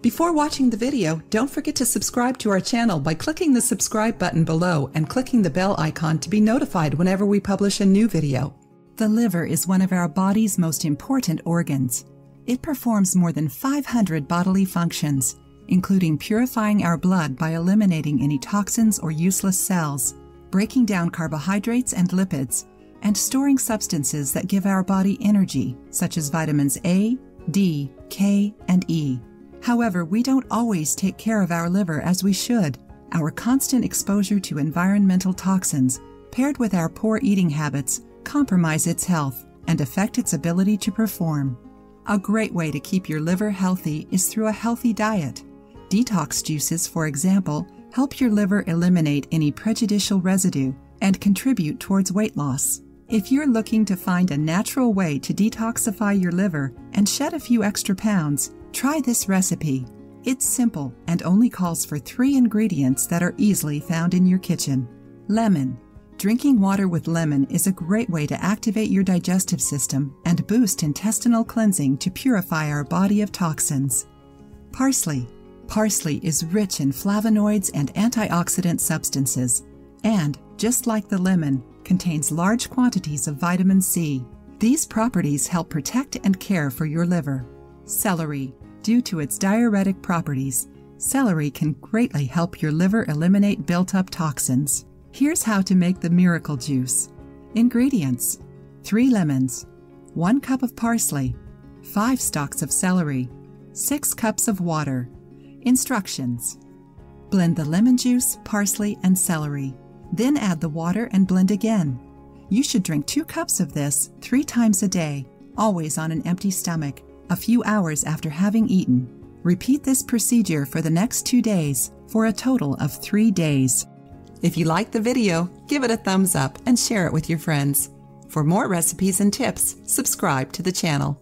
Before watching the video, don't forget to subscribe to our channel by clicking the subscribe button below and clicking the bell icon to be notified whenever we publish a new video. The liver is one of our body's most important organs. It performs more than 500 bodily functions, including purifying our blood by eliminating any toxins or useless cells, breaking down carbohydrates and lipids, and storing substances that give our body energy, such as vitamins A, D, K, and E. However, we don't always take care of our liver as we should. Our constant exposure to environmental toxins, paired with our poor eating habits, compromise its health and affect its ability to perform. A great way to keep your liver healthy is through a healthy diet. Detox juices, for example, help your liver eliminate any prejudicial residue and contribute towards weight loss. If you're looking to find a natural way to detoxify your liver and shed a few extra pounds, try this recipe. It's simple and only calls for 3 ingredients that are easily found in your kitchen. Lemon. Drinking water with lemon is a great way to activate your digestive system and boost intestinal cleansing to purify our body of toxins. Parsley. Parsley is rich in flavonoids and antioxidant substances, and, just like the lemon, contains large quantities of vitamin C. These properties help protect and care for your liver. Celery. Due to its diuretic properties, celery can greatly help your liver eliminate built-up toxins. Here's how to make the miracle juice. Ingredients: 3 lemons, 1 cup of parsley, 5 stalks of celery, 6 cups of water. Instructions: blend the lemon juice, parsley, and celery. Then add the water and blend again. You should drink 2 cups of this 3 times a day, always on an empty stomach, a few hours after having eaten. Repeat this procedure for the next 2 days for a total of 3 days. If you liked the video, give it a thumbs up and share it with your friends. For more recipes and tips, subscribe to the channel.